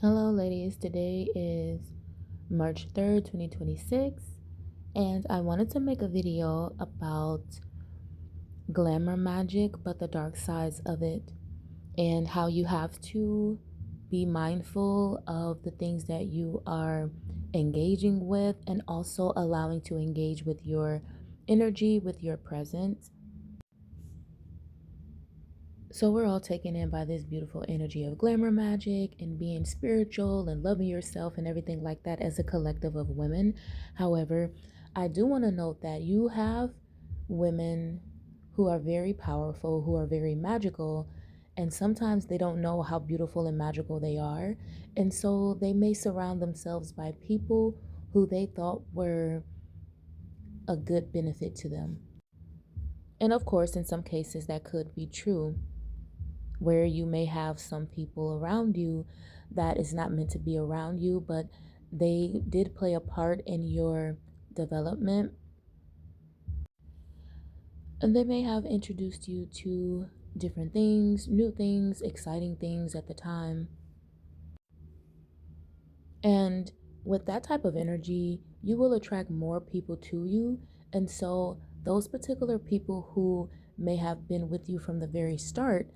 Hello, ladies. Today is March 3rd, 2026, and I wanted to make a video about glamour magic, but the dark sides of it, and how you have to be mindful of the things that you are engaging with, and also allowing to engage with your energy, with your presence. So we're all taken in by this beautiful energy of glamour magic and being spiritual and loving yourself and everything like that as a collective of women. However, I do want to note that you have women who are very powerful, who are very magical, and sometimes they don't know how beautiful and magical they are. And so they may surround themselves by people who they thought were a good benefit to them. And of course, in some cases, that could be true, where you may have some people around you that is not meant to be around you, but they did play a part in your development. And they may have introduced you to different things, new things, exciting things at the time. And with that type of energy, you will attract more people to you. And so, those particular people who may have been with you from the very start,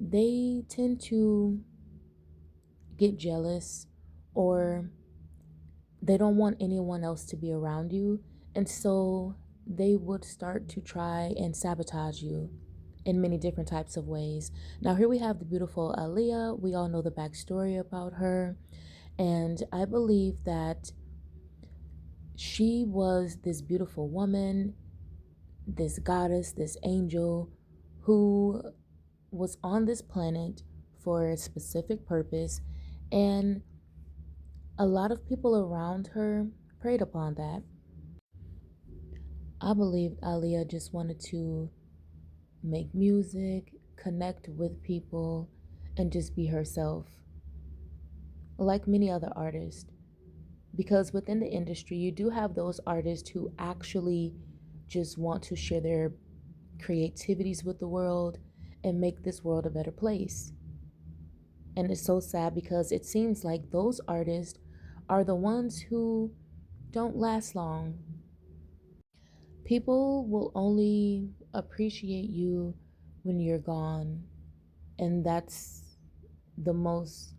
they tend to get jealous, or they don't want anyone else to be around you. And so they would start to try and sabotage you in many different types of ways. Now, here we have the beautiful Aaliyah. We all know the backstory about her. And I believe that she was this beautiful woman, this goddess, this angel who was on this planet for a specific purpose. And a lot of people around her preyed upon that. I believe Aaliyah just wanted to make music, connect with people, and just be herself, like many other artists. Because within the industry, you do have those artists who actually just want to share their creativities with the world and make this world a better place. And it's so sad because it seems like those artists are the ones who don't last long. People will only appreciate you when you're gone. And that's the most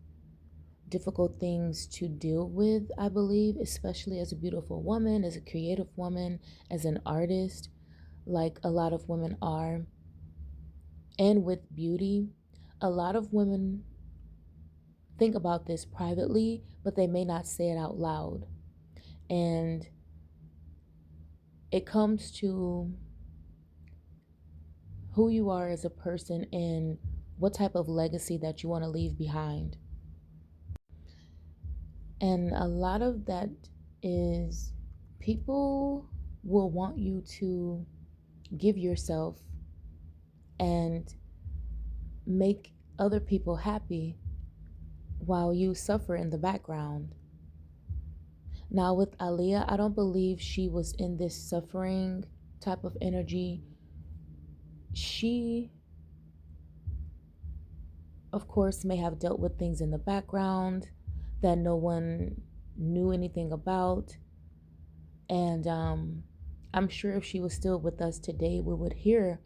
difficult things to deal with, I believe, especially as a beautiful woman, as a creative woman, as an artist, like a lot of women are. And with beauty, a lot of women think about this privately, but they may not say it out loud. And it comes to who you are as a person and what type of legacy that you want to leave behind. And a lot of that is people will want you to give yourself and make other people happy while you suffer in the background. Now, with Aaliyah, I don't believe she was in this suffering type of energy. She, of course, may have dealt with things in the background that no one knew anything about. And I'm sure if she was still with us today, we would hear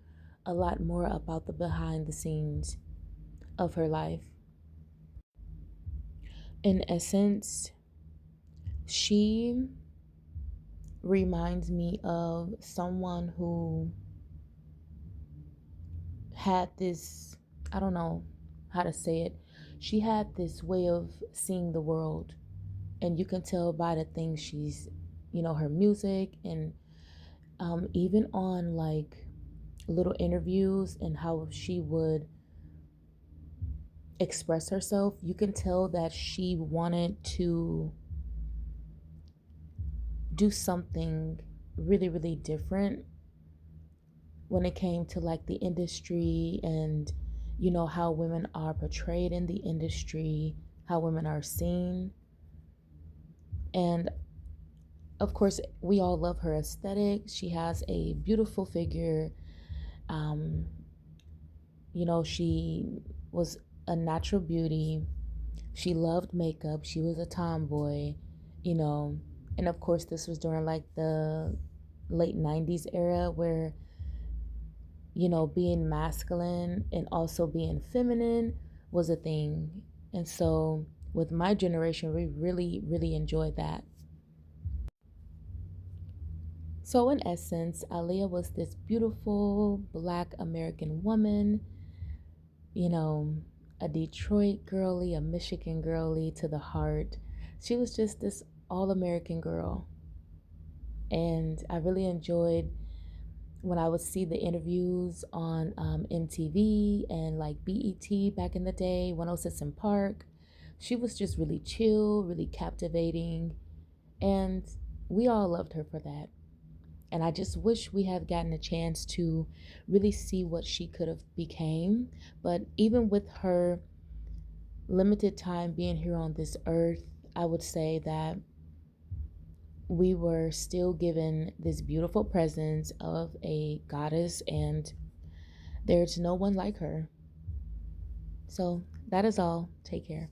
a lot more about the behind the scenes of her life. In essence, she reminds me of someone who had this, I don't know how to say it, she had this way of seeing the world. And you can tell by the things her music, and even on like little interviews and how she would express herself, you can tell that she wanted to do something really, really different when it came to like the industry, and how women are portrayed in the industry, how women are seen. And of course, we all love her aesthetic. She has a beautiful figure. um she was a natural beauty. She loved makeup. She was a tomboy, you know. And of course, this was during like the late 90s era where, being masculine and also being feminine was a thing. And so with my generation, we really, really enjoyed that. So, in essence, Aaliyah was this beautiful black American woman, you know, a Detroit girly, a Michigan girly to the heart. She was just this all American girl. And I really enjoyed when I would see the interviews on MTV and like BET back in the day, 106 in Park. She was just really chill, really captivating, and we all loved her for that. And I just wish we had gotten a chance to really see what she could have became. But even with her limited time being here on this earth, I would say that we were still given this beautiful presence of a goddess, and there's no one like her. So that is all. Take care.